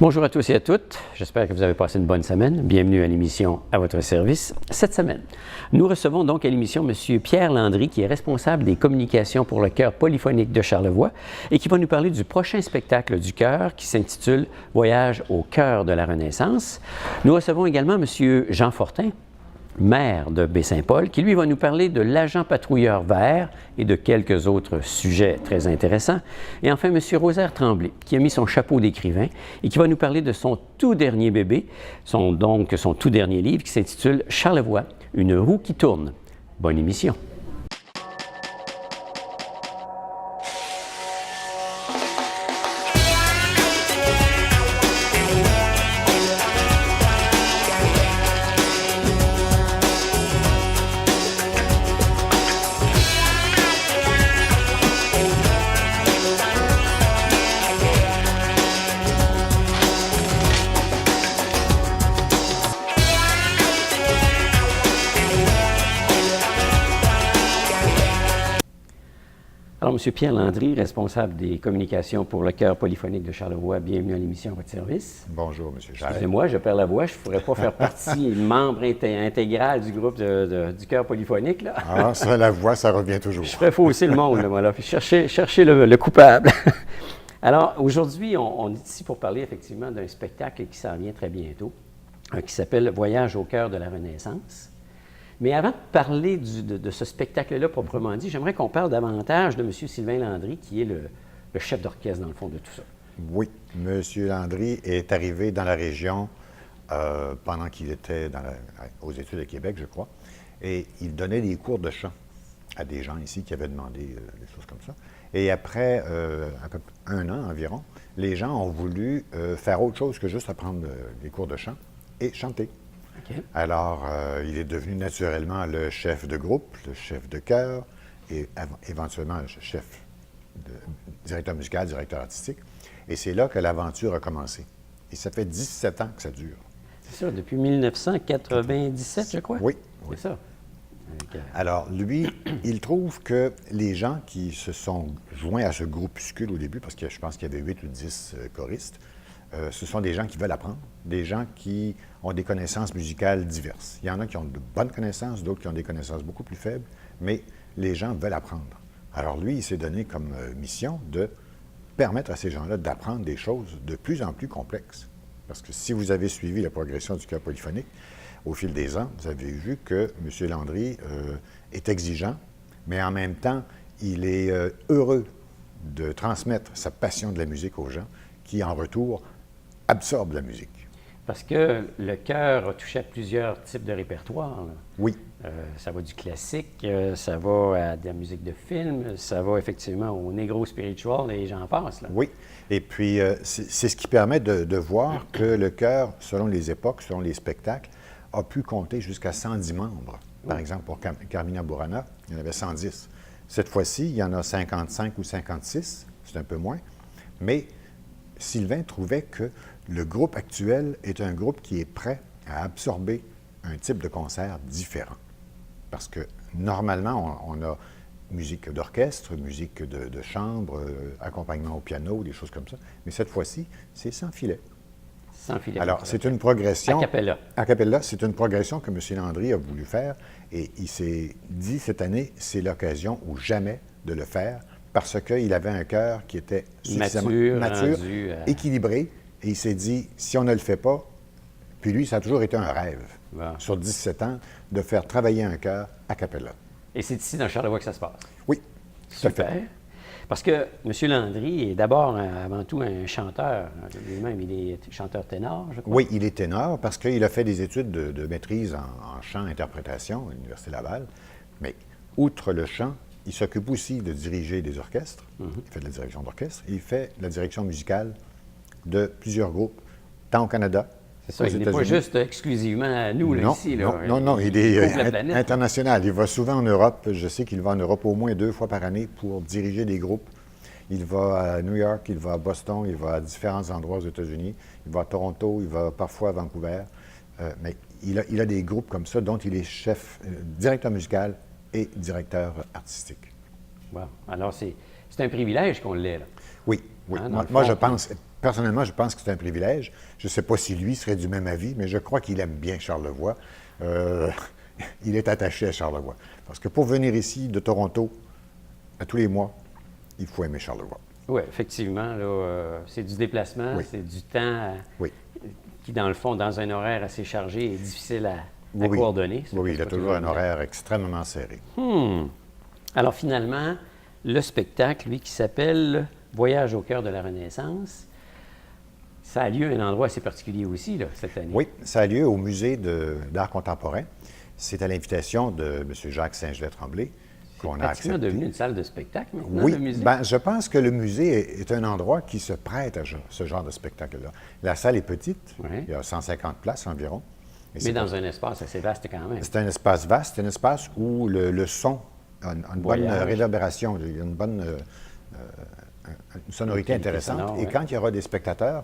Bonjour à tous et à toutes. J'espère que vous avez passé une bonne semaine. Bienvenue à l'émission À votre service. Cette semaine, nous recevons donc à l'émission M. Pierre Landry, qui est responsable des communications pour le chœur polyphonique de Charlevoix et qui va nous parler du prochain spectacle du chœur qui s'intitule Voyage au cœur de la Renaissance. Nous recevons également M. Jean Fortin, maire de Baie-Saint-Paul, qui lui va nous parler de l'agent patrouilleur vert et de quelques autres sujets très intéressants. Et enfin, M. Rosaire Tremblay, qui a mis son chapeau d'écrivain et qui va nous parler de son tout dernier bébé, son tout dernier livre qui s'intitule Charlevoix, une roue qui tourne. Bonne émission. Alors, M. Pierre Landry, responsable des communications pour le chœur polyphonique de Charlevoix, bienvenue à l'émission à votre service. Bonjour, M. Jarret. Excusez-moi, je perds la voix, je ne pourrais pas faire partie membre intégral du groupe du chœur polyphonique. Là. Ah, ça, la voix, ça revient toujours. Je ferais fausser le monde, là, voilà. Puis chercher le coupable. Alors, aujourd'hui, on est ici pour parler effectivement d'un spectacle qui s'en vient très bientôt, qui s'appelle Voyage au cœur de la Renaissance. Mais avant de parler de ce spectacle-là proprement dit, j'aimerais qu'on parle davantage de M. Sylvain Landry, qui est le chef d'orchestre, dans le fond, de tout ça. Oui, M. Landry est arrivé dans la région pendant qu'il était aux études de Québec, je crois, et il donnait des cours de chant à des gens ici qui avaient demandé des choses comme ça. Et après à peu près 1 an environ, les gens ont voulu faire autre chose que juste apprendre des cours de chant et chanter. Okay. Alors, il est devenu naturellement le chef de groupe, le chef de chœur et éventuellement le chef, directeur musical, directeur artistique. Et c'est là que l'aventure a commencé. Et ça fait 17 ans que ça dure. C'est ça, depuis 1997, je crois? Oui. C'est ça. Okay. Alors, lui, il trouve que les gens qui se sont joints à ce groupuscule au début, parce que je pense qu'il y avait 8 ou 10 choristes, ce sont des gens qui veulent apprendre, des gens qui ont des connaissances musicales diverses. Il y en a qui ont de bonnes connaissances, d'autres qui ont des connaissances beaucoup plus faibles, mais les gens veulent apprendre. Alors lui, il s'est donné comme mission de permettre à ces gens-là d'apprendre des choses de plus en plus complexes. Parce que si vous avez suivi la progression du chœur polyphonique au fil des ans, vous avez vu que M. Landry est exigeant, mais en même temps, il est heureux de transmettre sa passion de la musique aux gens qui, en retour, absorbe la musique. Parce que le chœur a touché à plusieurs types de répertoire. Là. Oui. Ça va du classique, ça va à de la musique de film, ça va effectivement au negro spiritual et j'en passe. Là. Oui. Et puis, c'est ce qui permet de voir que le chœur, selon les époques, selon les spectacles, a pu compter jusqu'à 110 membres. Par exemple, pour Carmina Burana, il y en avait 110. Cette fois-ci, il y en a 55 ou 56, c'est un peu moins, mais Sylvain trouvait que le groupe actuel est un groupe qui est prêt à absorber un type de concert différent. Parce que normalement, on a musique d'orchestre, musique de chambre, accompagnement au piano, des choses comme ça. Mais cette fois-ci, c'est sans filet. Sans filet. Alors, c'est une progression. A cappella. A cappella, c'est une progression que M. Landry a voulu faire. Et il s'est dit cette année, c'est l'occasion ou jamais de le faire. Parce qu'il avait un chœur qui était suffisamment mature équilibré, et il s'est dit, si on ne le fait pas, puis lui, ça a toujours été un rêve, sur 17 ans, de faire travailler un chœur a cappella. Et c'est ici, dans Charlevoix, que ça se passe? Oui, super. Parce que M. Landry est d'abord, avant tout, un chanteur. Lui-même, il est chanteur ténor, je crois. Oui, il est ténor parce qu'il a fait des études de maîtrise en chant-interprétation à l'Université Laval. Mais, outre le chant, il s'occupe aussi de diriger des orchestres. Il fait de la direction d'orchestre. Et il fait de la direction musicale de plusieurs groupes, tant au Canada, c'est ça, il n'est pas juste exclusivement à nous, là, non, ici. Là. Non, il est international. Il va souvent en Europe. Je sais qu'il va en Europe au moins 2 fois par année pour diriger des groupes. Il va à New York, il va à Boston, il va à différents endroits aux États-Unis. Il va à Toronto, il va parfois à Vancouver. Mais il a des groupes comme ça dont il est chef, directeur musical et directeur artistique. Wow. Alors, c'est un privilège qu'on l'ait, là. Oui. Moi, je pense, personnellement, je pense que c'est un privilège. Je ne sais pas si lui serait du même avis, mais je crois qu'il aime bien Charlevoix. Il est attaché à Charlevoix. Parce que pour venir ici de Toronto, à tous les mois, il faut aimer Charlevoix. Oui, effectivement, là, c'est du déplacement, Oui. c'est du temps Oui. qui, dans le fond, dans un horaire assez chargé, est difficile à Oui. coordonner. Oui, il a pas toujours un évident. horaire extrêmement serré. Alors, finalement, le spectacle, lui, qui s'appelle Voyage au cœur de la Renaissance, ça a lieu à un endroit assez particulier aussi, là, cette année. Oui, ça a lieu au Musée d'art contemporain. C'est à l'invitation de M. Jacques Saint-Gelais-Tremblay qu'on a Pratiquement accepté. devenu une salle de spectacle maintenant, Oui, le musée. ben, je pense que le musée est un endroit qui se prête à ce genre de spectacle-là. La salle est petite, Oui. il y a 150 places environ. Et Mais c'est dans un espace assez vaste quand même. C'est un espace vaste, c'est un espace où le son a une bonne Voyage. réverbération, il y a une bonne une sonorité Une qualité intéressante. sonore, Et ouais. quand il y aura des spectateurs,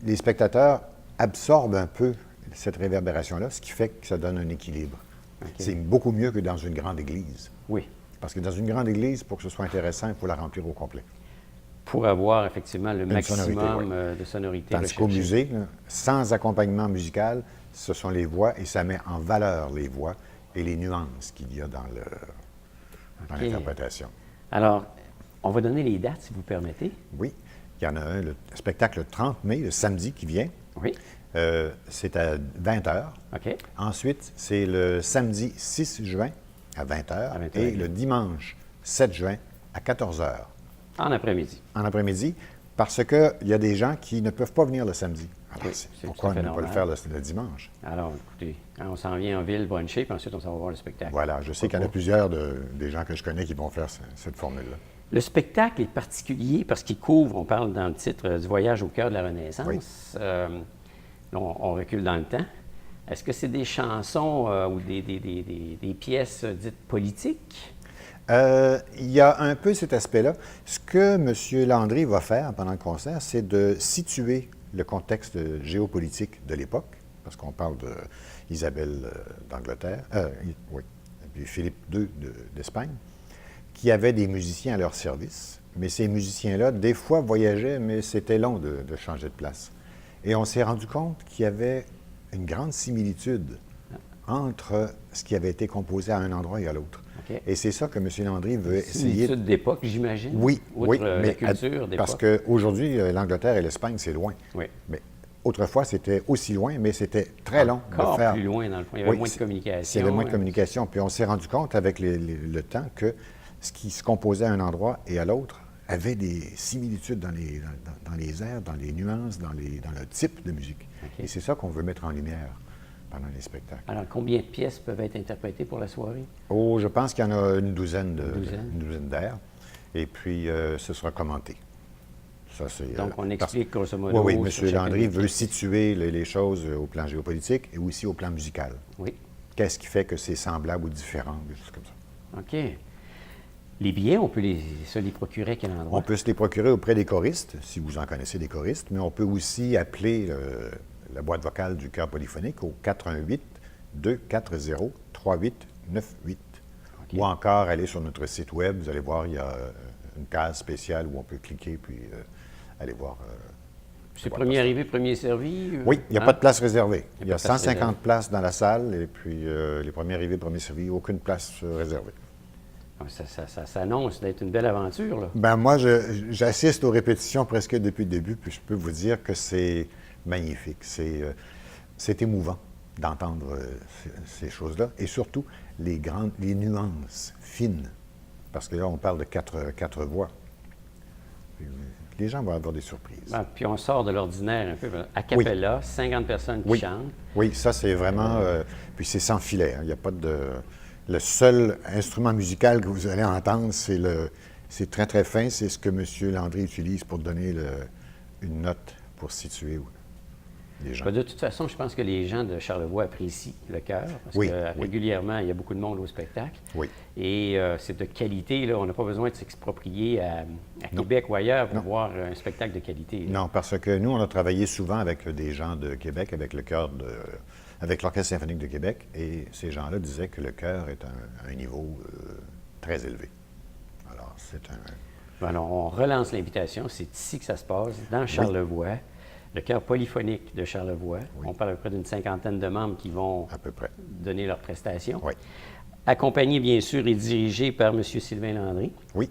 les spectateurs absorbent un peu cette réverbération-là, ce qui fait que ça donne un équilibre. OK. C'est beaucoup mieux que dans une grande église. Oui. Parce que dans une grande église, pour que ce soit intéressant, il faut la remplir au complet. Pour avoir effectivement le maximum sonorité, oui. De sonorité Tandis qu'au recherchée. musée, là, sans accompagnement musical, ce sont les voix et ça met en valeur les voix et les nuances qu'il y a dans OK. l'interprétation. Alors, on va donner les dates, si vous permettez. Oui, il y en a un, le spectacle le 30 mai, le samedi qui vient. Oui. C'est à 20h. OK. Ensuite, c'est le samedi 6 juin à 20h À 20h, et oui. le dimanche 7 juin à 14h En après-midi. en après-midi parce qu'il y a des gens qui ne peuvent pas venir le samedi. Alors, Oui, c'est pourquoi tout à ne fait pas le normal. faire le dimanche? Alors, écoutez, quand on s'en vient en ville, bruncher, puis ensuite on s'en va voir le spectacle. Voilà, je sais qu'il y en a plusieurs des gens que je connais qui vont faire cette formule-là. Le spectacle est particulier parce qu'il couvre, on parle dans le titre du voyage au cœur de la Renaissance. Oui. On recule dans le temps. Est-ce que c'est des chansons ou des pièces dites politiques? Il y a un peu cet aspect-là. Ce que M. Landry va faire pendant le concert, c'est de situer le contexte géopolitique de l'époque, parce qu'on parle d'Isabelle d'Angleterre, oui, et puis Philippe II d'Espagne, qui avait des musiciens à leur service. Mais ces musiciens-là, des fois, voyageaient, mais c'était long de changer de place. Et on s'est rendu compte qu'il y avait une grande similitude entre ce qui avait été composé à un endroit et à l'autre. OK. Et c'est ça que M. Landry veut essayer. Similitude d'époque, j'imagine. Oui, Outre oui, la mais culture d'époque. parce qu'aujourd'hui, l'Angleterre et l'Espagne, c'est loin. Oui. Mais autrefois, c'était aussi loin, mais c'était très long Encore de faire. plus loin, dans le fond. Il y avait Oui, moins de communication. Il y avait moins de communication. Puis on s'est rendu compte avec le temps que ce qui se composait à un endroit et à l'autre avait des similitudes dans les airs, dans les nuances, dans le type de musique. OK. Et c'est ça qu'on veut mettre en lumière pendant les spectacles. Alors, combien de pièces peuvent être interprétées pour la soirée? Oh, je pense qu'il y en a une douzaine Une douzaine. d'airs. Et puis, ce sera commenté. Ça, c'est, Donc, on explique grosso Oui, modo. oui, sur M. chacune Landry des veut pièces. situer les choses au plan géopolitique et aussi au plan musical. Oui. Qu'est-ce qui fait que c'est semblable ou différent, des choses comme ça. OK. Les billets, on peut se les procurer à quel endroit? On peut se les procurer auprès des choristes, si vous en connaissez des choristes, mais on peut aussi appeler la boîte vocale du chœur polyphonique au 418-240-3898. OK. Ou encore aller sur notre site web, vous allez voir, il y a une case spéciale où on peut cliquer puis aller voir. C'est premier arrivé, premier servi? Oui, il n'y a Hein? pas de place réservée. Il y a pas de place 150 réservée. places dans la salle et puis les premiers arrivés, premiers servis, aucune place réservée. Ça s'annonce d'être une belle aventure, là. Ben moi, j'assiste aux répétitions presque depuis le début, puis je peux vous dire que c'est magnifique. C'est émouvant d'entendre ces choses-là, et surtout les nuances fines, parce que là, on parle de quatre voix. Puis, les gens vont avoir des surprises. Ah, puis on sort de l'ordinaire un peu. A cappella, 50 personnes qui Oui. chantent. Oui, ça, c'est vraiment... puis c'est sans filet, hein. Il n'y a pas de... Le seul instrument musical que vous allez entendre, c'est très, très fin. C'est ce que M. Landry utilise pour donner une note pour situer les gens. De toute façon, je pense que les gens de Charlevoix apprécient le chœur, parce Oui, que oui. régulièrement, il y a beaucoup de monde au spectacle. Oui. Et c'est de qualité, là. On n'a pas besoin de s'exproprier à Non. Québec ou ailleurs pour Non. voir un spectacle de qualité, là. Non, parce que nous, on a travaillé souvent avec des gens de Québec, avec avec l'Orchestre symphonique de Québec, et ces gens-là disaient que le chœur est à un niveau très élevé. Alors, Alors, on relance l'invitation. C'est ici que ça se passe, dans Charlevoix, le chœur polyphonique de Charlevoix. Oui. On parle à peu près d'une 50aine de membres qui vont À peu près. donner leurs prestations. Oui. Accompagné, bien sûr, et dirigé par M. Sylvain Landry, Oui.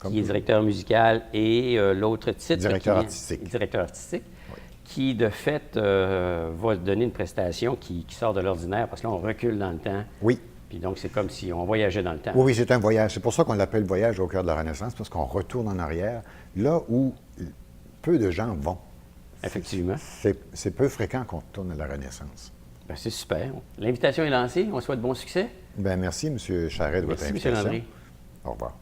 qui est directeur musical, et l'autre titre... Directeur qui vient- artistique. Directeur artistique, Oui. qui, de fait, va donner une prestation qui sort de l'ordinaire, parce que là, on recule dans le temps. Oui. Puis donc, c'est comme si on voyageait dans le temps. Oui, oui, c'est un voyage. C'est pour ça qu'on l'appelle voyage au cœur de la Renaissance, parce qu'on retourne en arrière, là où peu de gens vont. Effectivement. C'est peu fréquent qu'on retourne à la Renaissance. Ben, c'est super. L'invitation est lancée. On souhaite bon succès. Bien, merci, M. Charret, de votre Merci, M. invitation. Landry. Au revoir.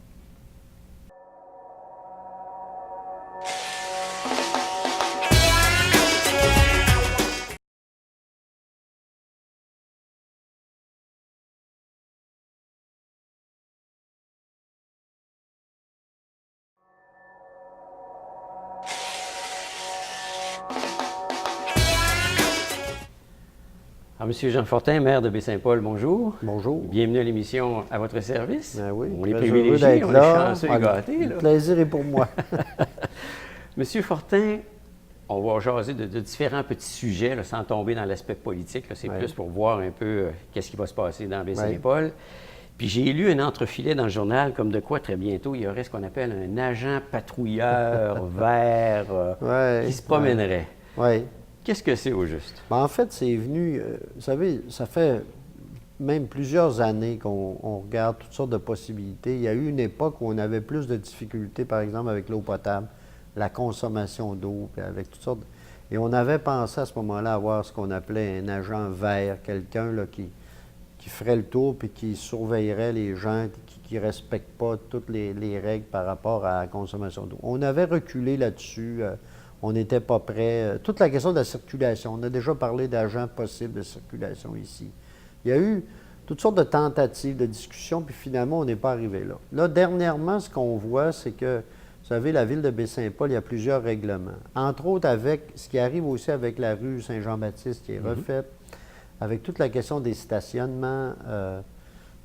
Alors, M. Jean Fortin, maire de Baie-Saint-Paul, bonjour. Bonjour. Bienvenue à l'émission À votre service. Ben oui, On est très privilégiés, heureux d'être on est là. chanceux et gâtés. Le plaisir est pour moi. Monsieur Fortin, on va jaser de différents petits sujets, là, sans tomber dans l'aspect politique. C'est Ouais. plus pour voir un peu qu'est-ce qui va se passer dans Baie-Saint-Paul. Puis j'ai lu un entrefilet dans le journal, comme de quoi très bientôt, il y aurait ce qu'on appelle un agent patrouilleur vert Ouais, qui se promènerait. Oui. Qu'est-ce que c'est au juste? Ben, en fait, c'est venu, vous savez, ça fait même plusieurs années qu'on regarde toutes sortes de possibilités. Il y a eu une époque où on avait plus de difficultés, par exemple, avec l'eau potable, la consommation d'eau, puis avec toutes sortes. Et on avait pensé à ce moment-là avoir ce qu'on appelait un agent vert, quelqu'un là, qui ferait le tour puis qui surveillerait les gens qui ne respectent pas toutes les règles par rapport à la consommation d'eau. On avait reculé là-dessus. On n'était pas prêt. Toute la question de la circulation. On a déjà parlé d'agents possibles de circulation ici. Il y a eu toutes sortes de tentatives, de discussions, puis finalement, on n'est pas arrivé là. Là, dernièrement, ce qu'on voit, c'est que, vous savez, la ville de Baie-Saint-Paul, il y a plusieurs règlements. Entre autres, avec ce qui arrive aussi avec la rue Saint-Jean-Baptiste qui est refaite, avec toute la question des stationnements,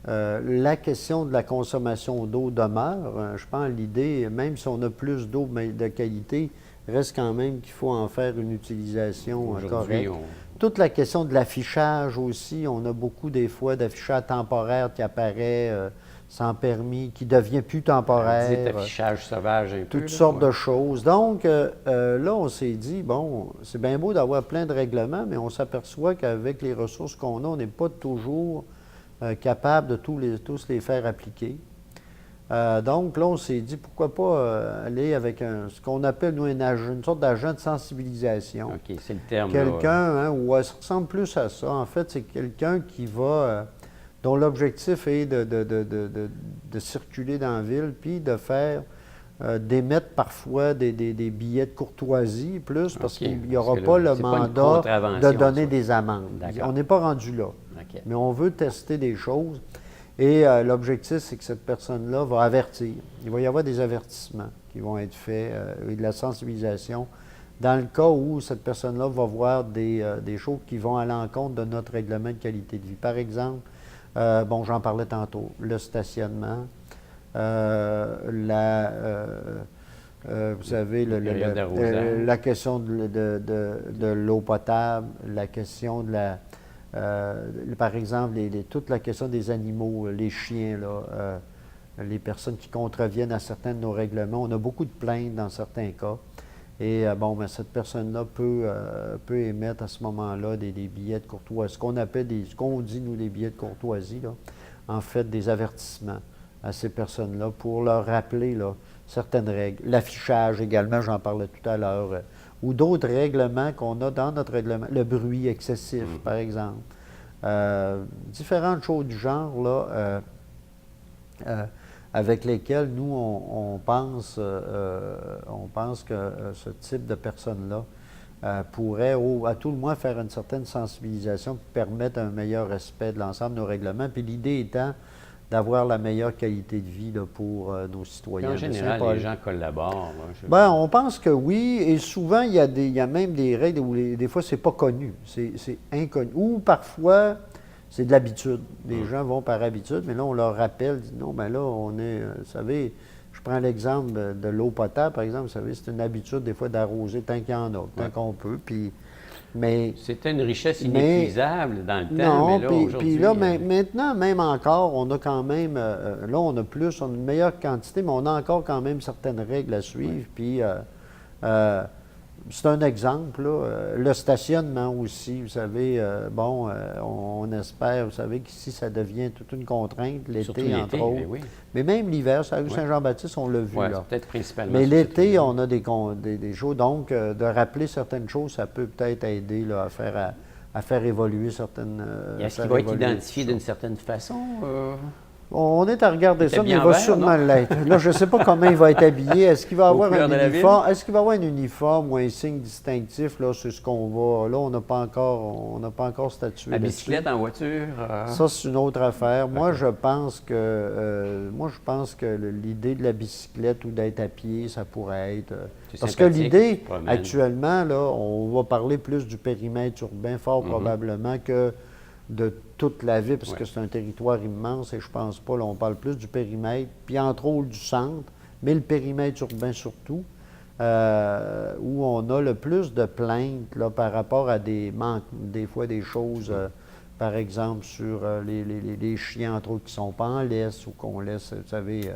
la question de la consommation d'eau demeure. Je pense l'idée, même si on a plus d'eau de qualité, reste quand même qu'il faut en faire une utilisation Aujourd'hui, correcte. Toute la question de l'affichage aussi, on a beaucoup des fois d'affichage temporaire qui apparaît sans permis, qui devient plus temporaire. Dit affichage sauvage un peu. Toutes sortes de choses. Donc, là, on s'est dit, bon, c'est bien beau d'avoir plein de règlements, mais on s'aperçoit qu'avec les ressources qu'on a, on n'est pas toujours capable de tous les faire appliquer. Donc, là, on s'est dit, pourquoi pas aller avec ce qu'on appelle, nous, une sorte d'agent de sensibilisation. OK, c'est le terme. Quelqu'un, ouais, ça ressemble plus à ça. En fait, c'est quelqu'un qui va, dont l'objectif est de circuler dans la ville, puis de faire, d'émettre parfois des billets de courtoisie, plus, parce OK, qu'il n'y aura parce que pas là, le c'est pas une mandat contravention, de donner ça. des amendes. D'accord. On n'est pas rendu là. OK. Mais on veut tester des choses. Et l'objectif, c'est que cette personne-là va avertir. Il va y avoir des avertissements qui vont être faits et de la sensibilisation dans le cas où cette personne-là va voir des choses qui vont à l'encontre de notre règlement de qualité de vie. Par exemple, bon, j'en parlais tantôt, le stationnement, vous savez, la question de l'eau potable, la question de par exemple, toute la question des animaux, les chiens, là, les personnes qui contreviennent à certains de nos règlements. On a beaucoup de plaintes dans certains cas. Et bon, ben, cette personne-là peut émettre à ce moment-là des billets de courtoisie, ce qu'on appelle ce qu'on dit, nous, des billets de courtoisie, là, en fait, des avertissements à ces personnes-là pour leur rappeler là, certaines règles. L'affichage également, j'en parlais tout à l'heure. Ou d'autres règlements qu'on a dans notre règlement. Le bruit excessif, par exemple. Différentes choses du genre, là, avec lesquelles nous, on pense que ce type de personnes-là pourrait, à tout le moins, faire une certaine sensibilisation pour permettre un meilleur respect de l'ensemble de nos règlements. Puis l'idée étant d'avoir la meilleure qualité de vie là, pour nos citoyens. En général, les gens collaborent. Bien, on pense que oui, et souvent, il y a même des règles où des fois, c'est pas connu, c'est inconnu. Ou parfois, c'est de l'habitude. Les gens vont par habitude, mais là, on leur rappelle, dit non, bien là, on est, vous savez, Je prends l'exemple de l'eau potable, par exemple. Vous savez, c'est une habitude des fois d'arroser tant qu'il y en a, tant qu'on peut. Mais c'était une richesse inépuisable dans le temps, non, mais là, aujourd'hui... puis là, maintenant, même encore, on a quand même, là, on a une meilleure quantité, mais on a encore quand même certaines règles à suivre. Puis, c'est un exemple, là. Le stationnement aussi, vous savez, on espère, vous savez, qu'ici, ça devient toute une contrainte, l'été, entre autres. Oui. Mais même l'hiver, sur la rue Saint-Jean-Baptiste, on l'a vu, Oui, là. peut-être principalement. Mais l'été, on a des choses. Donc, de rappeler certaines choses, ça peut peut-être aider là, à faire évoluer certaines... Est-ce qu'il va être identifié d'une certaine façon? On est à regarder ça, mais il bien va vert, sûrement l'être. Là, je ne sais pas comment il va être habillé. Est-ce qu'il va avoir couleurs de un la uniforme? Est-ce qu'il va avoir un uniforme ou un signe distinctif? Là, c'est ce qu'on va. Là, on n'a pas encore statué. La bicyclette en voiture? Ça, c'est une autre affaire. Moi, je pense que l'idée de la bicyclette ou d'être à pied, ça pourrait être. Parce que l'idée, actuellement, là, on va parler plus du périmètre urbain, fort probablement que de toute la ville, parce que c'est un territoire immense et je pense pas, là, on parle plus du périmètre, puis entre autres du centre, mais le périmètre urbain surtout, où on a le plus de plaintes là, par rapport à des fois des choses, par exemple sur les chiens, entre autres, qui sont pas en laisse ou qu'on laisse, vous savez,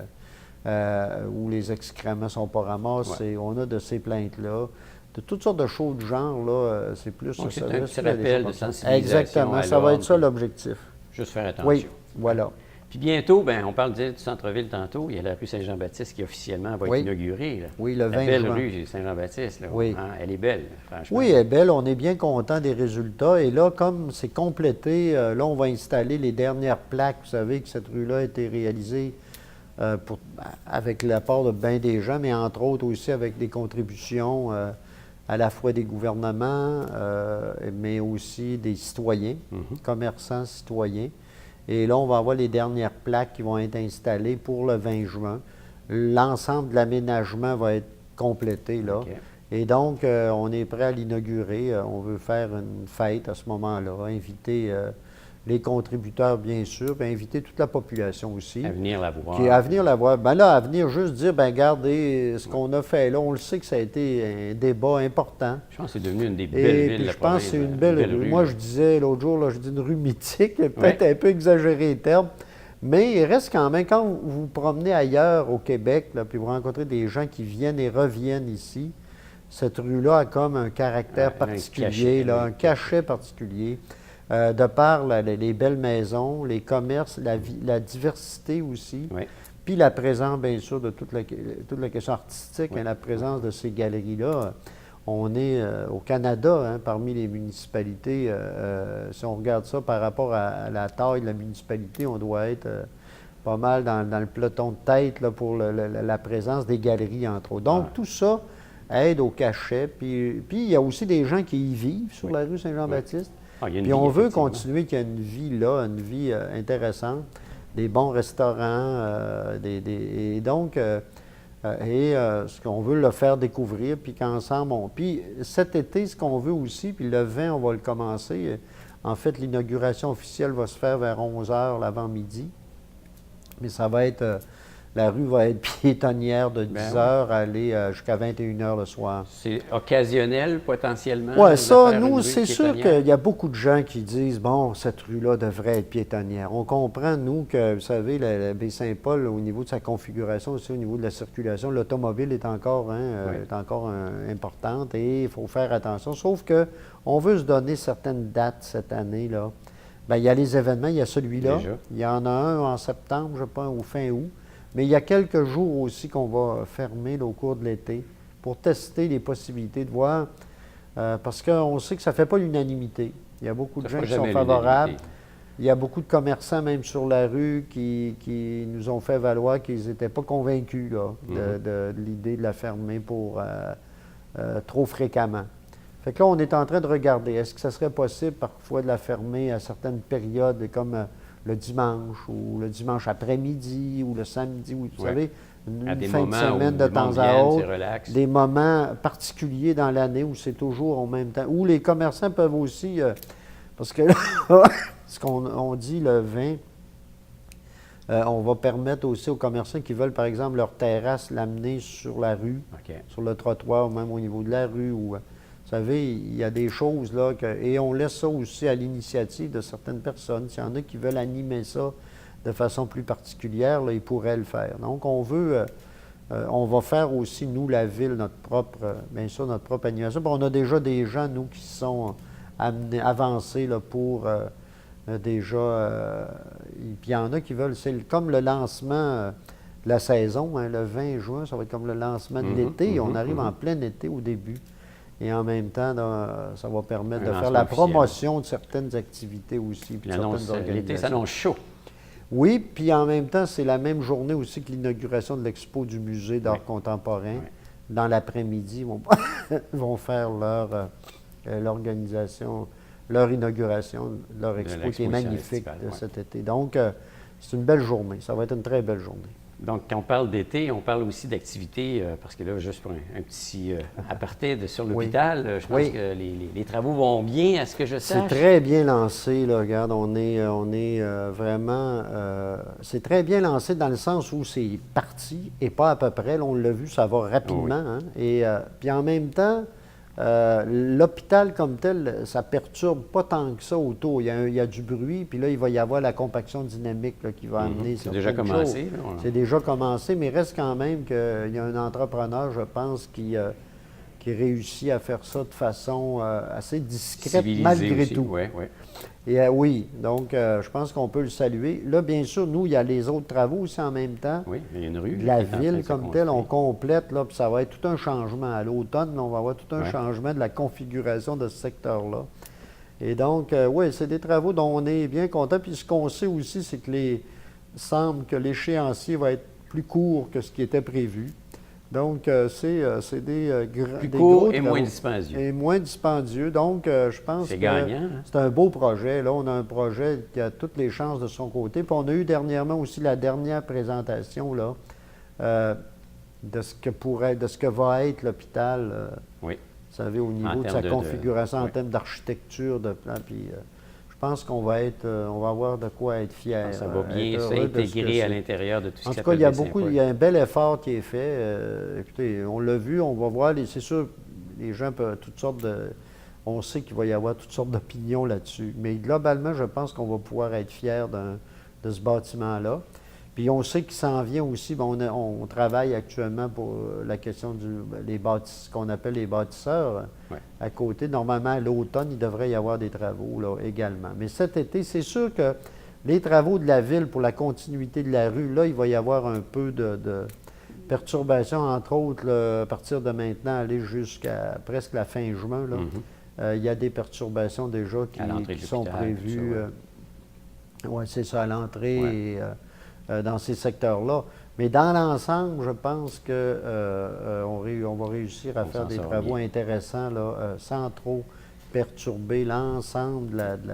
où les excréments sont pas ramassés. On a de ces plaintes-là. De toutes sortes de choses de genre, là, c'est plus... Donc, c'est un petit rappel de sensibilisation. Exactement, ça va être ça l'objectif. Juste faire attention. Oui, voilà. Puis bientôt, on parle du centre-ville tantôt, il y a la rue Saint-Jean-Baptiste qui officiellement va être inaugurée. Là. Oui, le 20 La belle juin. rue Saint-Jean-Baptiste, là. Oui. Hein, elle est belle, franchement. Oui, elle est belle, on est bien content des résultats. Et là, comme c'est complété, là, on va installer les dernières plaques. Vous savez que cette rue-là a été réalisée avec l'apport de bien des gens, mais entre autres aussi avec des contributions à la fois des gouvernements, mais aussi des citoyens, commerçants, citoyens. Et là, on va avoir les dernières plaques qui vont être installées pour le 20 juin. L'ensemble de l'aménagement va être complété, là. Okay. Et donc, on est prêt à l'inaugurer. On veut faire une fête à ce moment-là, inviter les contributeurs, bien sûr, puis inviter toute la population aussi. À venir la voir. À venir la voir. Bien là, à venir juste dire, bien regardez, ce qu'on a fait là, on le sait que ça a été un débat important. Je pense que c'est devenu une des belles villes de la je pense que c'est une belle rue. Moi, je disais l'autre jour, là, je dis une rue mythique, peut-être un peu exagéré le terme, mais il reste quand même, quand vous vous promenez ailleurs au Québec, là, puis vous rencontrez des gens qui viennent et reviennent ici, cette rue-là a comme un caractère particulier, un cachet particulier. De par les belles maisons, les commerces, la diversité aussi, puis la présence, bien sûr, de toute la question artistique, la présence de ces galeries-là. On est au Canada, parmi les municipalités, si on regarde ça par rapport à la taille de la municipalité, on doit être pas mal dans le peloton de tête là, pour la présence des galeries, entre autres. Donc, tout ça aide au cachet. Puis il y a aussi des gens qui y vivent sur la rue Saint-Jean-Baptiste. Puis on veut continuer qu'il y ait une vie là, une vie intéressante, des bons restaurants, et donc, ce qu'on veut le faire découvrir, puis qu'ensemble, Puis cet été, ce qu'on veut aussi, puis le 20, on va le commencer. En fait, l'inauguration officielle va se faire vers 11h l'avant-midi, mais ça va être... La rue va être piétonnière de 10h à aller jusqu'à 21h le soir. C'est occasionnel, potentiellement? Oui, ça, nous, c'est sûr qu'il y a beaucoup de gens qui disent, bon, cette rue-là devrait être piétonnière. On comprend, nous, que, vous savez, la Baie-Saint-Paul, au niveau de sa configuration, aussi au niveau de la circulation, l'automobile est encore, importante et il faut faire attention. Sauf qu'on veut se donner certaines dates cette année, là. Bien, il y a les événements, il y a celui-là. Déjà. Il y en a un en septembre, je pense, ou fin août. Mais il y a quelques jours aussi qu'on va fermer là, au cours de l'été pour tester les possibilités de voir, parce qu'on sait que ça ne fait pas l'unanimité. Il y a beaucoup de gens qui sont favorables. Il y a beaucoup de commerçants, même sur la rue, qui nous ont fait valoir qu'ils n'étaient pas convaincus là, de l'idée de la fermer pour trop fréquemment. Fait que là, on est en train de regarder. Est-ce que ça serait possible parfois de la fermer à certaines périodes comme... le dimanche ou le dimanche après-midi ou le samedi, ou, vous savez, une fin de semaine de temps à autre, des moments particuliers dans l'année où c'est toujours en même temps, où les commerçants peuvent aussi, parce que là, ce qu'on dit le 20, On va permettre aussi aux commerçants qui veulent, par exemple, leur terrasse, l'amener sur la rue, OK. sur le trottoir, ou même au niveau de la rue. Vous savez, il y a des choses là, et on laisse ça aussi à l'initiative de certaines personnes. S'il y en a qui veulent animer ça de façon plus particulière, là, ils pourraient le faire. Donc, on va faire aussi, nous, la ville, bien sûr, notre propre animation. Puis on a déjà des gens, nous, qui sont avancés là, pour déjà. Puis il y en a qui veulent, c'est comme le lancement de la saison, hein, le 20 juin, ça va être comme le lancement de l'été. On arrive en plein été au début. Et en même temps, ça va permettre de faire la promotion de certaines activités aussi. Puis l'été s'annonce chaud. Oui, puis en même temps, c'est la même journée aussi que l'inauguration de l'expo du musée d'art contemporain. Oui. Dans l'après-midi, ils vont faire l'organisation, leur inauguration, leur expo qui est magnifique cet été. Donc, c'est une belle journée. Ça va être une très belle journée. Donc, quand on parle d'été, on parle aussi d'activités, parce que là, juste pour un petit aparté sur l'hôpital, je pense que les travaux vont bien, à ce que je sache. C'est très bien lancé, là. Regarde, on est vraiment... c'est très bien lancé dans le sens où c'est parti, et pas à peu près. Là, on l'a vu, ça va rapidement. Hein? Et puis en même temps, l'hôpital comme tel, ça perturbe pas tant que ça autour. Il y a du bruit, puis là, il va y avoir la compaction dynamique là, qui va amener c'est déjà commencé. C'est déjà commencé, mais reste quand même qu'il y a un entrepreneur, je pense, qui réussit à faire ça de façon assez discrète, malgré tout. Oui, oui. Et oui, donc je pense qu'on peut le saluer. Là, bien sûr, nous, il y a les autres travaux aussi en même temps. Oui, il y a une rue. La ville comme telle, on complète, là, puis ça va être tout un changement. À l'automne, on va avoir tout un changement de la configuration de ce secteur-là. Et donc, oui, c'est des travaux dont on est bien content. Puis ce qu'on sait aussi, c'est que semble que l'échéancier va être plus court que ce qui était prévu. Donc, c'est des gros et travaux. moins dispendieux. Et moins dispendieux. Donc, je pense que c'est un beau projet. Là, on a un projet qui a toutes les chances de son côté. Puis on a eu dernièrement aussi la dernière présentation là, de ce que va être l'hôpital. Oui. Vous savez, au niveau de sa configuration en termes d'architecture, de plan. Puis, je pense qu'on va avoir de quoi être fiers. Ça va bien s'intégrer à l'intérieur de tout ce qui s'appelle. En tout cas, il y a un bel effort qui est fait. Écoutez, on l'a vu, on va voir. C'est sûr, les gens peuvent toutes sortes de... On sait qu'il va y avoir toutes sortes d'opinions là-dessus. Mais globalement, je pense qu'on va pouvoir être fiers de ce bâtiment-là. Puis on sait qu'il s'en vient aussi. Bon, on travaille actuellement pour la question ce qu'on appelle les bâtisseurs à côté. Normalement, à l'automne, il devrait y avoir des travaux là, également. Mais cet été, c'est sûr que les travaux de la ville pour la continuité de la rue, là, il va y avoir un peu de perturbation, entre autres, là, à partir de maintenant, aller jusqu'à presque la fin juin. Là. Il y a des perturbations déjà qui sont prévues. Oui, c'est ça, à l'entrée et dans ces secteurs-là. Mais dans l'ensemble, je pense qu'on va réussir à faire des travaux intéressants là, sans trop perturber l'ensemble de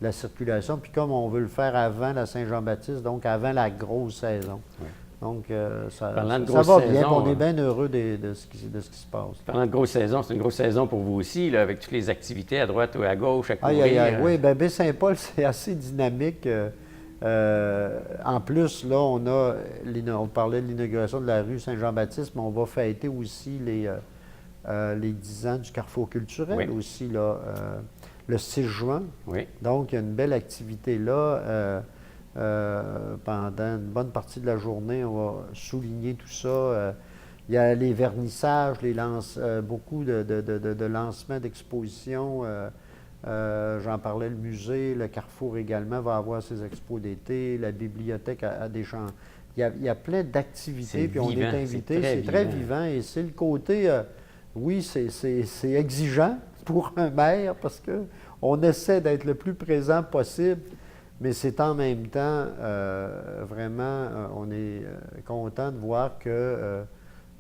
la circulation. Puis comme on veut le faire avant la Saint-Jean-Baptiste, donc avant la grosse saison. Oui. Donc, ça va bien. On est bien heureux de ce qui se passe. Parlant de grosse saison, c'est une grosse saison pour vous aussi, là, avec toutes les activités à droite ou à gauche, à courir. Oui, bien, Baie-Saint-Paul, c'est assez dynamique. En plus, là, on parlait de l'inauguration de la rue Saint-Jean-Baptiste, mais on va fêter aussi les 10 ans du Carrefour culturel aussi, là, le 6 juin. Oui. Donc, il y a une belle activité là. Pendant une bonne partie de la journée, on va souligner tout ça. Il y a les vernissages, beaucoup de lancements d'expositions. J'en parlais, le musée, le Carrefour également va avoir ses expos d'été, la bibliothèque a des champs. Il y a plein d'activités, puis on est invité. C'est très vivant. Et c'est le côté, oui, c'est exigeant pour un maire parce qu'on essaie d'être le plus présent possible, mais c'est en même temps, vraiment, on est content de voir que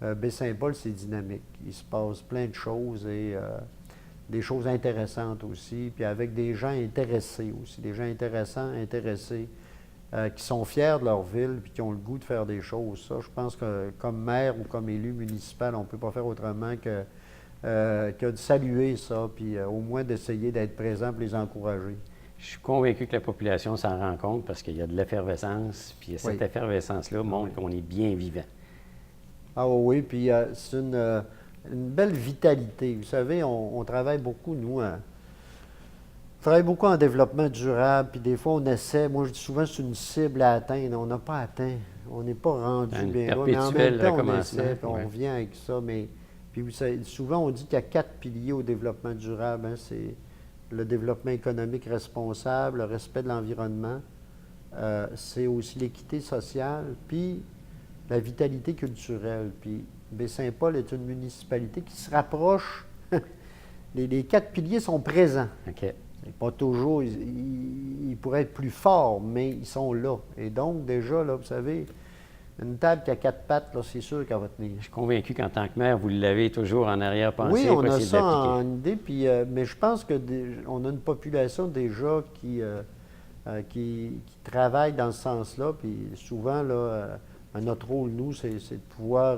Baie-Saint-Paul, c'est dynamique. Il se passe plein de choses et des choses intéressantes aussi, puis avec des gens intéressés aussi, des gens intéressés, qui sont fiers de leur ville, puis qui ont le goût de faire des choses. Ça, je pense que comme maire ou comme élu municipal, on ne peut pas faire autrement que de saluer ça, puis au moins d'essayer d'être présent pour les encourager. Je suis convaincu que la population s'en rend compte parce qu'il y a de l'effervescence, puis cette Oui. effervescence-là montre qu'on est bien vivant. Ah oui, puis c'est une belle vitalité. Vous savez, on travaille beaucoup, nous, on travaille beaucoup en développement durable, puis des fois, on essaie, moi je dis souvent, c'est une cible à atteindre. On n'a pas atteint, on n'est pas rendu Une bien loin, mais en même perpétuel temps, on recommencement, essaie, puis ouais. on revient avec ça. Mais puis vous savez, souvent, on dit qu'il y a 4 piliers au développement durable. Hein. C'est le développement économique responsable, le respect de l'environnement, c'est aussi l'équité sociale, puis la vitalité culturelle. Puis Baie-Saint-Paul est une municipalité qui se rapproche. Les 4 piliers sont présents. OK. Et pas toujours, ils pourraient être plus forts, mais ils sont là. Et donc, déjà, là, vous savez, une table qui a 4 pattes, là, c'est sûr qu'elle va tenir. Je suis convaincu qu'en tant que maire, vous l'avez toujours en arrière-pensée Oui, pour on a essayer de ça l'appliquer. en idée, puis, mais je pense que on a une population déjà qui travaille dans ce sens-là, puis souvent, là, notre rôle, nous, c'est de pouvoir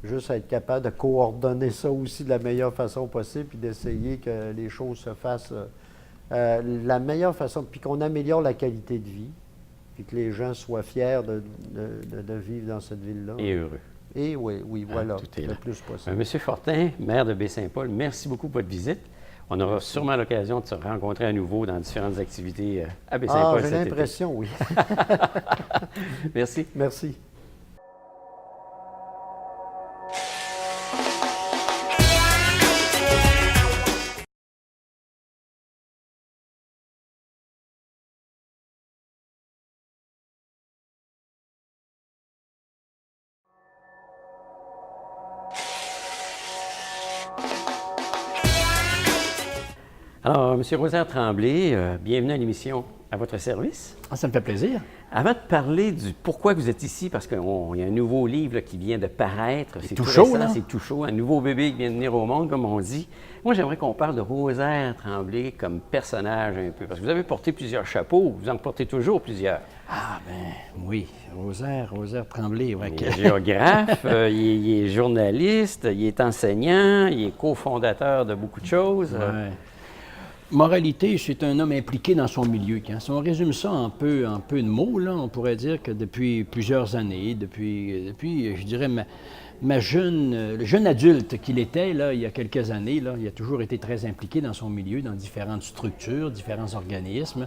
juste être capable de coordonner ça aussi de la meilleure façon possible, puis d'essayer que les choses se fassent la meilleure façon, puis qu'on améliore la qualité de vie, puis que les gens soient fiers de vivre dans cette ville-là. Et heureux. Et oui, voilà, tout est le là. plus possible. Monsieur Fortin, maire de Baie-Saint-Paul, merci beaucoup pour votre visite. On aura sûrement l'occasion de se rencontrer à nouveau dans différentes activités à Baie-Saint-Paul J'ai cet été. l'impression, oui. Merci. Merci. Alors, Monsieur Rosaire Tremblay, bienvenue à l'émission À votre service. Ah, ça me fait plaisir. Avant de parler du pourquoi vous êtes ici, parce qu'il y a un nouveau livre là, qui vient de paraître, c'est tout récent, chaud, là. c'est tout chaud, un nouveau bébé qui vient de venir au monde, comme on dit. Moi, j'aimerais qu'on parle de Rosaire Tremblay comme personnage un peu, parce que vous avez porté plusieurs chapeaux, vous en portez toujours plusieurs. Ah, ben oui, Rosaire Tremblay. Ouais, Il est géographe, il est journaliste, il est enseignant, il est cofondateur de beaucoup de choses. Ouais. Moralité, c'est un homme impliqué dans son milieu. Hein. Si on résume ça en peu de mots, là, on pourrait dire que depuis plusieurs années, depuis je dirais, le jeune adulte qu'il était là, il y a quelques années, là, il a toujours été très impliqué dans son milieu, dans différentes structures, différents organismes.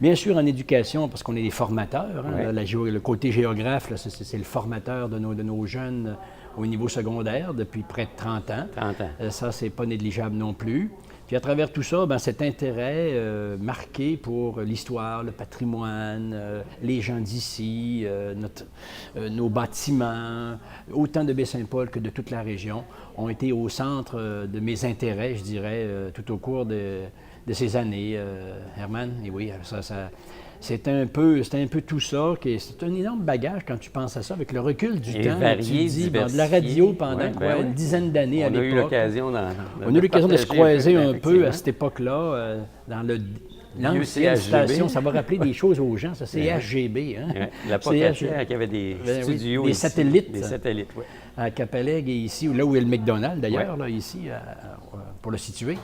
Bien sûr, en éducation, parce qu'on est des formateurs. Hein, Ouais. le côté géographe, là, c'est le formateur de nos jeunes au niveau secondaire depuis près de 30 ans. 30 ans. Ça, c'est pas négligeable non plus. Puis à travers tout ça, ben, cet intérêt marqué pour l'histoire, le patrimoine, les gens d'ici, nos bâtiments, autant de Baie-Saint-Paul que de toute la région, ont été au centre de mes intérêts, je dirais, tout au cours de ces années, Herman. Et oui, c'est un peu tout ça. C'est un énorme bagage quand tu penses à ça, avec le recul du Et temps. varié, Tu dis, bon, de la diversifié. radio pendant Ouais, ben oui. une dizaine d'années à On a l'époque. eu l'occasion On a eu l'occasion de se croiser un peu à effectivement. cette époque-là, dans l'ancienne CHGB. station. Ça va rappeler des choses aux gens, ça, c'est HGB. Hein? Ouais, la C'est Pocatière qui avait des Ben oui, studios des ici. satellites. Des satellites, oui. À Capelleg et ici, là où est le McDonald's d'ailleurs, là, ici, pour le situer.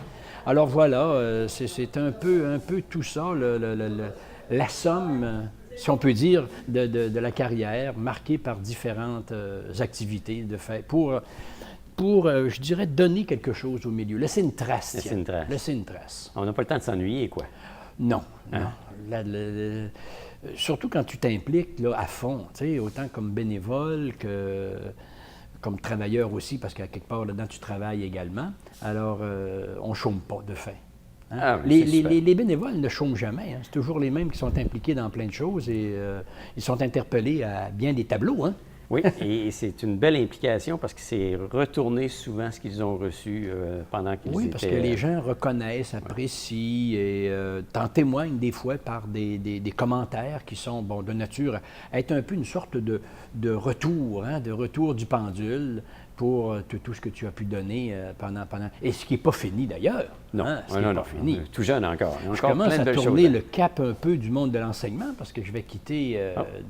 Alors voilà, c'est un peu tout ça, la somme, si on peut dire, de la carrière, marquée par différentes activités de fait, pour, je dirais, donner quelque chose au milieu, laisser une trace. Laisser tiens. une trace. Laisser une trace. On n'a pas le temps de s'ennuyer, quoi. Non, Hein? non. Surtout quand tu t'impliques là, à fond, tu sais, autant comme bénévole que comme travailleur aussi, parce qu'à quelque part là-dedans, tu travailles également. Alors, on ne chôme pas, de fait. Hein? Ah, mais c'est super. Les bénévoles ne chôment jamais. Hein. C'est toujours les mêmes qui sont impliqués dans plein de choses et ils sont interpellés à bien des tableaux. Hein? Oui, et c'est une belle implication parce que c'est retourner souvent ce qu'ils ont reçu pendant qu'ils Oui, étaient... parce que les gens reconnaissent, apprécient et t'en témoignent des fois par des commentaires qui sont de nature à être un peu une sorte de retour, hein, de retour du pendule pour tout ce que tu as pu donner pendant... Et ce qui n'est pas fini d'ailleurs. Non, Ce qui n'est pas fini. On est tout jeune encore. Il y a Je encore commence plein de à belles tourner choses. le cap un peu du monde de l'enseignement parce que je vais quitter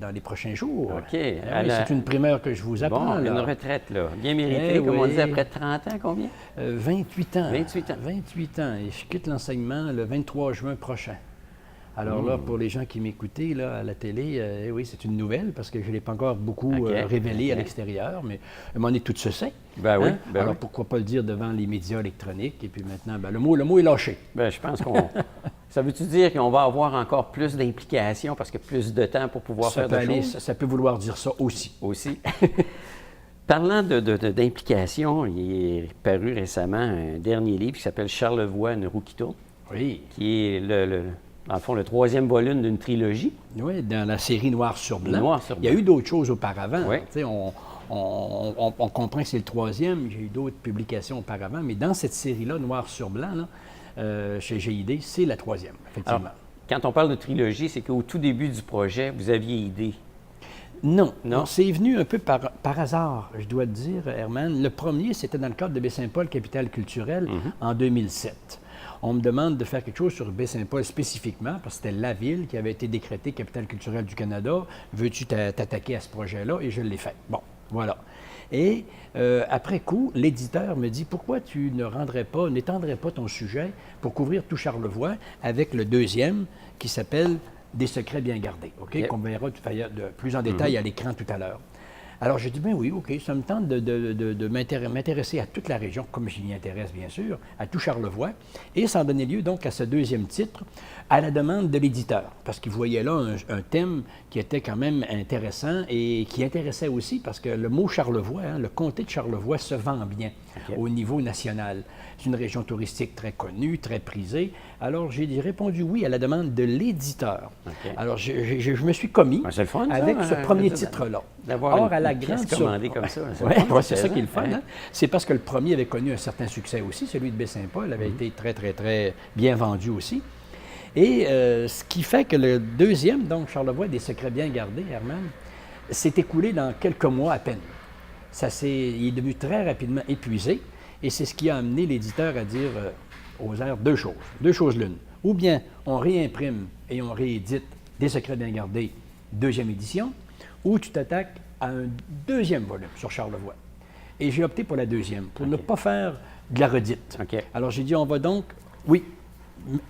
dans les prochains jours. OK. Ah oui, c'est une primeur que je vous apprends. Bon, là. une retraite, là. Bien méritée, Eh comme on oui. disait, après 30 ans, combien? 28 ans. 28 ans. 28 ans. Et je quitte l'enseignement le 23 juin prochain. Alors là, pour les gens qui m'écoutaient là, à la télé, oui, c'est une nouvelle parce que je ne l'ai pas encore beaucoup OK. révélé à OK. l'extérieur, mais on est tout se sait. Ben oui, ben Alors oui. pourquoi pas le dire devant les médias électroniques? Et puis maintenant, ben, le mot est lâché. Ben, je pense qu'on... Ça veut-tu dire qu'on va avoir encore plus d'implications parce que plus de temps pour pouvoir Ça faire peut, des aller, choses? ça peut vouloir dire ça aussi. Aussi. Parlant d'implication, il est paru récemment un dernier livre qui s'appelle Charlevoix, une roue qui tourne, Oui. qui est, dans le fond, le 3e volume d'une trilogie. Oui, dans la série Noir sur Blanc. Noir sur Il y a Blanc. eu d'autres choses auparavant. Oui. Tu sais, on comprend que c'est le 3e. J'ai eu d'autres publications auparavant, mais dans cette série-là, Noir sur Blanc, là, chez GID, c'est la 3e, effectivement. Alors, quand on parle de trilogie, c'est qu'au tout début du projet, vous aviez idée. Non, Non? c'est venu un peu par hasard, je dois te dire, Herman. Le premier, c'était dans le cadre de Baie-Saint-Paul, capitale culturelle, en 2007. On me demande de faire quelque chose sur Baie-Saint-Paul spécifiquement, parce que c'était la ville qui avait été décrétée capitale culturelle du Canada. Veux-tu t'attaquer à ce projet-là? Et je l'ai fait. Bon, voilà. Et après coup, l'éditeur me dit, pourquoi tu n'étendrais pas ton sujet pour couvrir tout Charlevoix avec le 2e qui s'appelle Des secrets bien gardés, OK? Yep. Qu'on verra de plus en détail à l'écran tout à l'heure. Alors, j'ai dit, bien oui, OK, ça me tente de m'intéresser à toute la région, comme je m'y intéresse, bien sûr, à tout Charlevoix, et ça en donnait lieu, donc, à ce 2e titre, à la demande de l'éditeur, parce qu'il voyait là un thème qui était quand même intéressant et qui intéressait aussi, parce que le mot Charlevoix, le comté de Charlevoix se vend bien au niveau national. C'est une région touristique très connue, très prisée. Alors, j'ai répondu oui à la demande de l'éditeur. OK. Alors, je me suis commis Ben, c'est le fun, ça, avec ce je premier veux dire, titre-là. d'avoir Or, à la une pièce grande commandée comme ça, c'est Ouais, le fun, ouais, c'est c'est ça qui est le plaisant, fun. hein? Hein? C'est parce que le premier avait connu un certain succès aussi. Celui de Baie-Saint-Paul avait été très, très, très bien vendu aussi. Et ce qui fait que le 2e, donc Charlevoix, des secrets bien gardés, Herman, s'est écoulé dans quelques mois à peine. Il est devenu très rapidement épuisé. Et c'est ce qui a amené l'éditeur à dire aux airs deux choses l'une. Ou bien on réimprime et on réédite Des secrets bien gardés, 2e édition, ou tu t'attaques à un 2e volume sur Charlevoix. Et j'ai opté pour la 2e, pour ne pas faire de la redite. OK. Alors j'ai dit, on va donc, oui,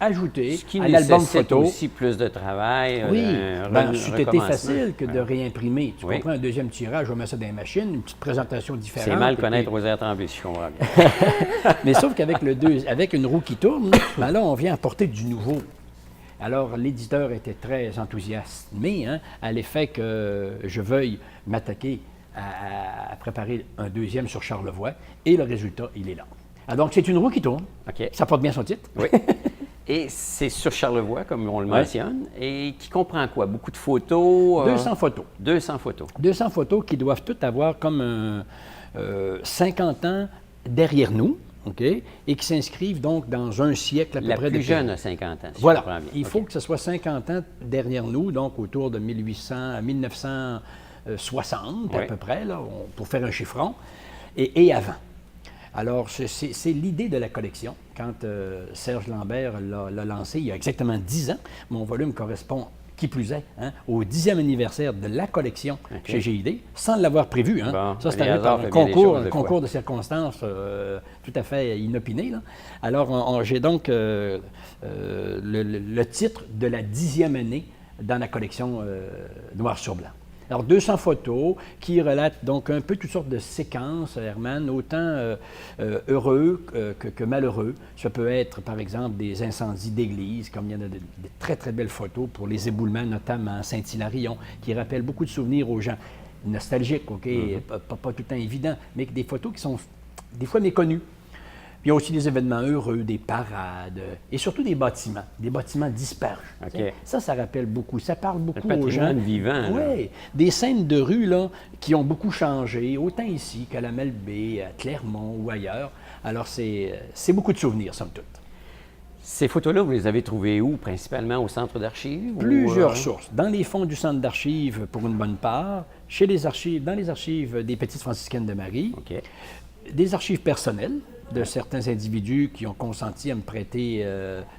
ajouter Ce qui à l'album nécessite photo. aussi plus de travail. Oui, un c'eût été recommencement. facile que de réimprimer. Tu Oui. comprends, un 2e tirage, je vais mettre ça dans les machines, une petite présentation différente. C'est mal et connaître puis- Rosaire Tremblay, si je comprends bien. Mais sauf qu'avec avec une roue qui tourne, ben là, on vient apporter du nouveau. Alors, l'éditeur était très enthousiasmé à l'effet que je veuille m'attaquer à préparer un 2e sur Charlevoix, et le résultat, il est là. Alors, donc, c'est une roue qui tourne. OK. Ça porte bien son titre. Oui. Et c'est sur Charlevoix, comme on le Ouais. mentionne, et qui comprend quoi? Beaucoup de photos? 200 photos. 200 photos. 200 photos qui doivent toutes avoir comme 50 ans derrière nous, OK, et qui s'inscrivent donc dans un siècle à peu La près plus de jeune a 50 ans, si Voilà. je comprends bien. Il OK. faut que ce soit 50 ans derrière nous, donc autour de 1800 à 1960 à Oui. peu près, là, pour faire un chiffron, et avant. Alors, c'est l'idée de la collection. Quand Serge Lambert l'a lancé il y a exactement 10 ans, mon volume correspond, qui plus est, au 10e anniversaire de la collection chez GID, sans l'avoir prévu. Bon, Ça, c'est les arrivé par hasards un font bien les concours, choses, des fois. concours de circonstances tout à fait inopiné. Là. Alors, j'ai donc le titre de la 10e année dans la collection Noir sur Blanc. Alors, 200 photos qui relatent donc un peu toutes sortes de séquences, Herman, autant heureux que malheureux. Ça peut être, par exemple, des incendies d'église, comme il y en a de très, très belles photos pour les éboulements, notamment Saint-Hilarion, qui rappellent beaucoup de souvenirs aux gens. Nostalgiques, OK, pas tout le temps évident, mais des photos qui sont des fois méconnues. Puis il y a aussi des événements heureux, des parades, et surtout des bâtiments disparus. OK. Tu sais. Ça rappelle beaucoup, ça parle beaucoup Le aux gens. patrimoine vivant, là. Oui, des scènes de rue là, qui ont beaucoup changé, autant ici qu'à la Malbaie, à Clermont ou ailleurs. Alors c'est beaucoup de souvenirs, somme toute. Ces photos-là, vous les avez trouvées où? Principalement au centre d'archives? Plusieurs sources. Dans les fonds du centre d'archives, pour une bonne part, chez les archives, dans les archives des Petites franciscaines de Marie, OK. des archives personnelles de certains individus qui ont consenti à me prêter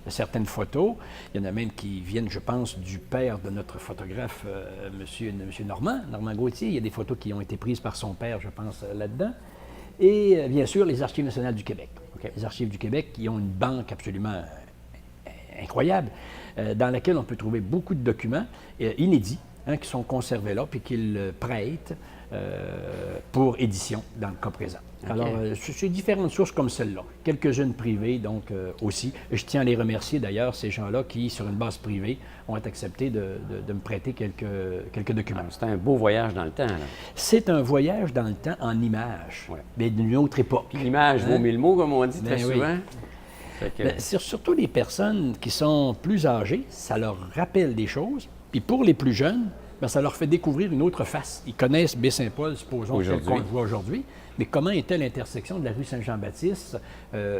certaines photos. Il y en a même qui viennent, je pense, du père de notre photographe, monsieur Normand Gauthier. Il y a des photos qui ont été prises par son père, je pense, là-dedans. Et bien sûr, les Archives nationales du Québec. OK. Les Archives du Québec qui ont une banque absolument incroyable, dans laquelle on peut trouver beaucoup de documents inédits, qui sont conservés là, puis qu'ils prêtent pour édition dans le cas présent. OK. Alors, c'est différentes sources comme celle-là, quelques-unes privées, donc aussi. Je tiens à les remercier d'ailleurs, ces gens-là qui, sur une base privée, ont accepté de me prêter quelques documents. C'est un beau voyage dans le temps, là. C'est un voyage dans le temps en images, Ouais. mais d'une autre époque. Puis l'image vaut 1000 mots, comme on dit très Ben oui. souvent. Fait que- Ben, surtout les personnes qui sont plus âgées, ça leur rappelle des choses. Puis pour les plus jeunes, ben, ça leur fait découvrir une autre face. Ils connaissent Baie-Saint-Paul, supposons, tel Aujourd'hui. qu'on le voit aujourd'hui. Mais comment était l'intersection de la rue Saint-Jean-Baptiste,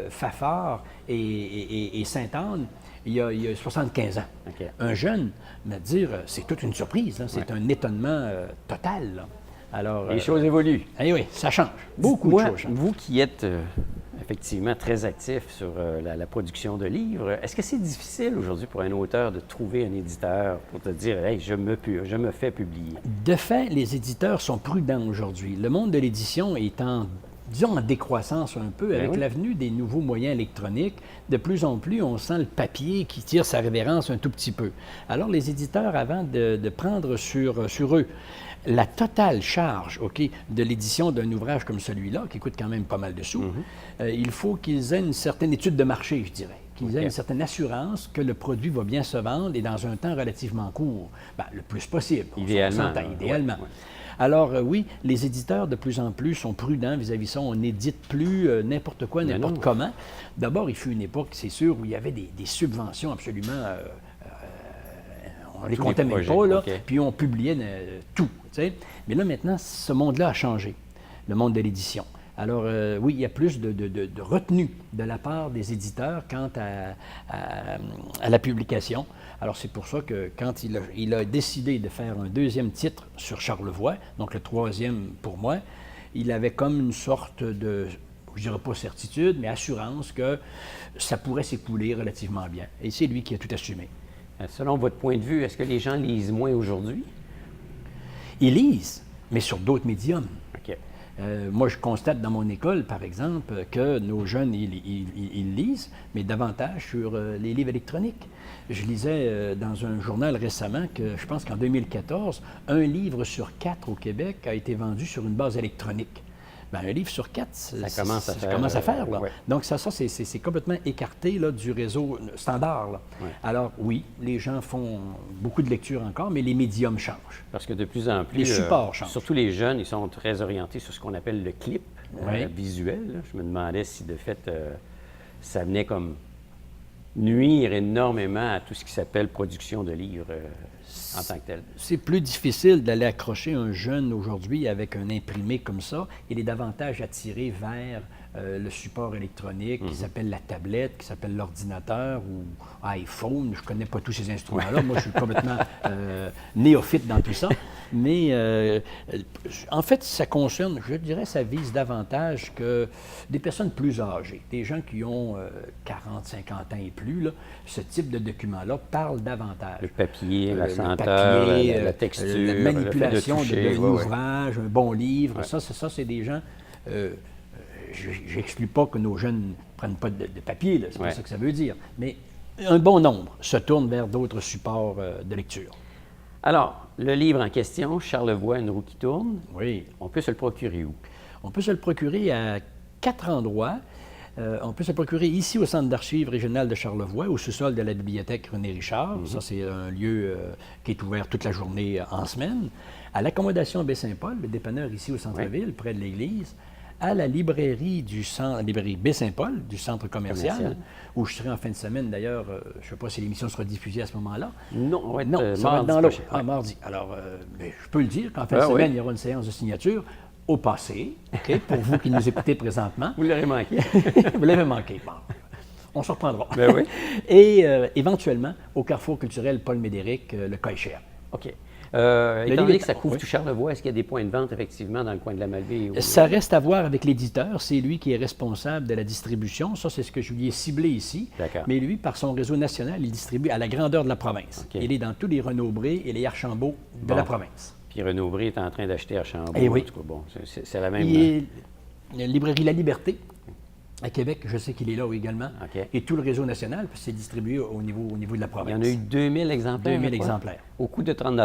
Fafard et Sainte-Anne il y a 75 ans? OK. Un jeune, me dire, c'est toute une surprise, hein, c'est Ouais. un étonnement total. Là. Alors, Les choses évoluent. eh oui, ça change. Beaucoup de Dites-moi, choses changent. vous qui êtes effectivement très actif sur la production de livres, est-ce que c'est difficile aujourd'hui pour un auteur de trouver un éditeur pour te dire « Hey, je me fais publier De fait, les éditeurs sont prudents aujourd'hui. Le monde de l'édition est disons, en décroissance un peu avec oui. l'avenue des nouveaux moyens électroniques. De plus en plus, on sent le papier qui tire sa révérence un tout petit peu. Alors, les éditeurs, avant de prendre sur eux la totale charge de l'édition d'un ouvrage comme celui-là, qui coûte quand même pas mal de sous, il faut qu'ils aient une certaine étude de marché, je dirais. Qu'ils aient une certaine assurance que le produit va bien se vendre et dans un temps relativement court. Ben, le plus possible. Idéalement, On s'entend, là. idéalement. Ouais, ouais. Alors, oui, les éditeurs, de plus en plus, sont prudents vis-à-vis ça. On n'édite plus n'importe quoi, Mais n'importe non. comment. D'abord, il fut une époque, c'est sûr, où il y avait des subventions absolument... on les Tous comptait les même projets, pas, là, OK. puis on publiait tout. Tu sais. Mais là, maintenant, ce monde-là a changé, le monde de l'édition. Alors, oui, il y a plus de retenue de la part des éditeurs quant à la publication. Alors, c'est pour ça que quand il a décidé de faire un deuxième titre sur Charlevoix, donc le troisième pour moi, il avait comme une sorte de, je dirais pas certitude, mais assurance que ça pourrait s'écouler relativement bien. Et c'est lui qui a tout assumé. Selon votre point de vue, est-ce que les gens lisent moins aujourd'hui? Ils lisent, mais sur d'autres médiums. OK. Moi, je constate dans mon école, par exemple, que nos jeunes, ils lisent, mais davantage sur les livres électroniques. Je lisais dans un journal récemment que, je pense qu'en 2014, un livre sur 4 au Québec a été vendu sur une base électronique. Bien, un livre sur 4, Ça commence à faire, là. ouais. Donc, ça c'est complètement écarté là, du réseau standard. Là. Ouais. Alors, oui, les gens font beaucoup de lecture encore, mais les médiums changent. Parce que de plus en plus, Les supports changent. surtout les jeunes, ils sont très orientés sur ce qu'on appelle le clip Oui. visuel. Là. Je me demandais si, de fait, ça venait comme nuire énormément à tout ce qui s'appelle production de livres en tant que tel. C'est plus difficile d'aller accrocher un jeune aujourd'hui avec un imprimé comme ça. Il est davantage attiré vers le support électronique qui s'appelle la tablette, qui s'appelle l'ordinateur ou iPhone. Je ne connais pas tous ces instruments-là. Moi, je suis complètement néophyte dans tout ça. Mais en fait, ça concerne, je dirais, ça vise davantage que des personnes plus âgées, des gens qui ont 40, 50 ans et plus. Là, ce type de document-là parle davantage. Le papier, la Le senteur, papier, la texture, la manipulation le fait de toucher, d'un ouais, ouais. ouvrage, un bon livre. Ouais. Ça, c'est des gens... J'exclus pas que nos jeunes ne prennent pas de papier, là, c'est Ouais. pas ça que ça veut dire. Mais un bon nombre se tournent vers d'autres supports de lecture. Alors, le livre en question, Charlevoix, une roue qui tourne, Oui. on peut se le procurer où? On peut se le procurer à 4 endroits. On peut se le procurer ici au Centre d'archives régional de Charlevoix, au sous-sol de la bibliothèque René Richard. Ça, c'est un lieu qui est ouvert toute la journée en semaine. À l'accommodation Baie-Saint-Paul, le dépanneur ici au centre-ville, près de l'église. À la librairie la librairie Baie-Saint-Paul, du centre commercial, où je serai en fin de semaine. D'ailleurs, je ne sais pas si l'émission sera diffusée à ce moment-là. Non, on va être, Non, ça va être mardi dans l'autre. prochain. Ouais. Mardi. Alors, mais je peux le dire qu'en fin de Ah, semaine, oui. il y aura une séance de signature au passé, OK, pour vous qui nous écoutez présentement. Vous l'aurez manqué. Vous l'avez manqué. Bon. On se reprendra. Ben oui. Et éventuellement, au Carrefour culturel Paul Médéric, le cas échéant. OK. Étant livre donné est- que ça couvre oui. tout Charlevoix, est-ce qu'il y a des points de vente, effectivement, dans le coin de la Malbaie? Ou... Ça reste à voir avec l'éditeur. C'est lui qui est responsable de la distribution. Ça, c'est ce que je lui ai ciblé ici. D'accord. Mais lui, par son réseau national, il distribue à la grandeur de la province. OK. Il est dans tous les Renaud-Bré et les Archambault de Bon. la province. Puis Renaud-Bré est en train d'acheter à Chambord. Eh oui. En tout cas, bon, c'est la même... Il est la librairie La Liberté à Québec, je sais qu'il est là également. OK. Et tout le réseau national, puis c'est distribué au niveau de la Il province. y en a eu 2000 exemplaires. 2000 je crois, exemplaires. Au coût de 30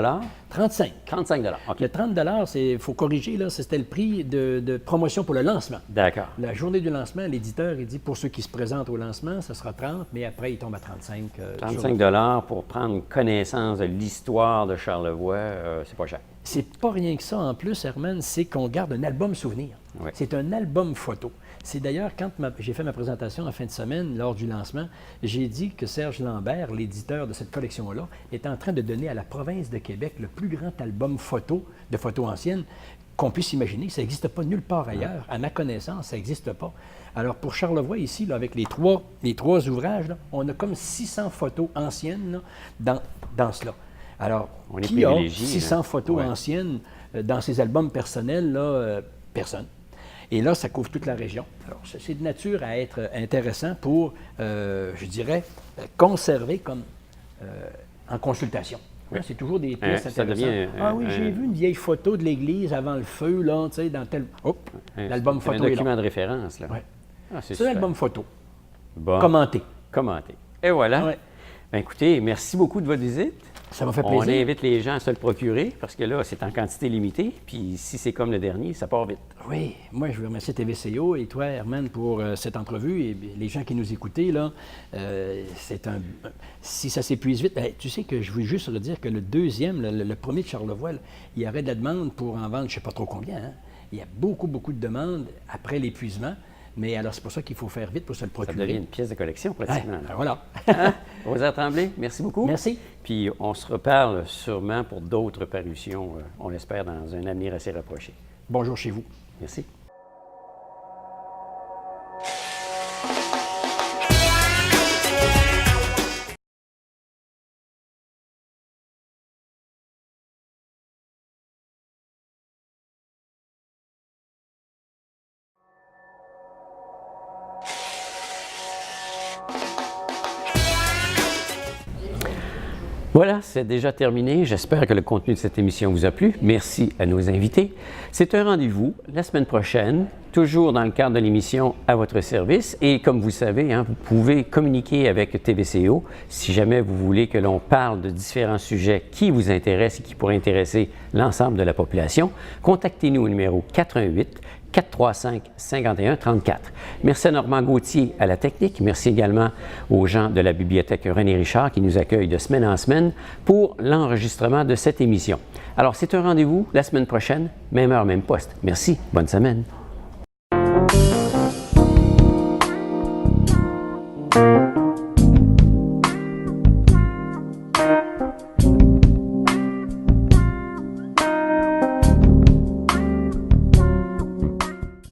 35. 35 OK. Le 30 il faut corriger, là, c'était le prix de promotion pour le lancement. D'accord. La journée du lancement, l'éditeur, il dit pour ceux qui se présentent au lancement, ça sera 30, mais après, il tombe à 35. 35 pour prendre connaissance de l'histoire de Charlevoix, c'est pas cher. C'est pas rien que ça en plus, Herman, c'est qu'on garde un album souvenir. Ouais. C'est un album photo. C'est d'ailleurs, quand j'ai fait ma présentation en fin de semaine, lors du lancement, j'ai dit que Serge Lambert, l'éditeur de cette collection-là, est en train de donner à la province de Québec le plus grand album photo, de photos anciennes, qu'on puisse imaginer. Ça n'existe pas nulle part ailleurs. À ma connaissance, ça n'existe pas. Alors, pour Charlevoix, ici, là, avec les trois ouvrages, là, on a comme 600 photos anciennes là, dans cela. Alors, On est qui a privilégié, 600 là. photos Ouais. anciennes dans ses albums personnels? Là, personne. Et là, ça couvre toute la région. Alors, c'est de nature à être intéressant pour, je dirais, conserver comme en consultation. Oui. C'est toujours des pièces Ça intéressantes. devient Oui, j'ai vu une vieille photo de l'église avant le feu, là, tu sais, dans tel... Hop, l'album C'est un photo est document là. de référence, là. Ouais. Ah, c'est C'est un super. album photo, Bon. commenté. Commenté. Et voilà. Ouais. Ben, écoutez, merci beaucoup de votre visite. Ça m'a fait On plaisir. invite les gens à se le procurer parce que là, c'est en quantité limitée. Puis si c'est comme le dernier, ça part vite. Oui, moi je veux remercier TVCO et toi, Herman, pour cette entrevue et les gens qui nous écoutaient. Là, si ça s'épuise vite, tu sais que je veux juste redire que le deuxième, le premier de Charlevoix, là, il y aurait de la demande pour en vendre, je ne sais pas trop combien. Hein. Il y a beaucoup de demandes après l'épuisement. Mais alors, c'est pour ça qu'il faut faire vite pour se le Ça procurer. devient une pièce de collection pratiquement. Ouais, voilà. Hein? Rosaire Tremblay, merci beaucoup. Merci. Puis on se reparle sûrement pour d'autres parutions, on l'espère, dans un avenir assez rapproché. Bonjour chez vous. Merci. Voilà, c'est déjà terminé. J'espère que le contenu de cette émission vous a plu. Merci à nos invités. C'est un rendez-vous la semaine prochaine, toujours dans le cadre de l'émission À votre service. Et comme vous savez, hein, vous pouvez communiquer avec TVCO si jamais vous voulez que l'on parle de différents sujets qui vous intéressent et qui pourraient intéresser l'ensemble de la population. Contactez-nous au numéro 418 435-5134. Merci à Normand Gauthier à la technique. Merci également aux gens de la bibliothèque René Richard qui nous accueillent de semaine en semaine pour l'enregistrement de cette émission. Alors, c'est un rendez-vous la semaine prochaine, même heure, même poste. Merci. Bonne semaine.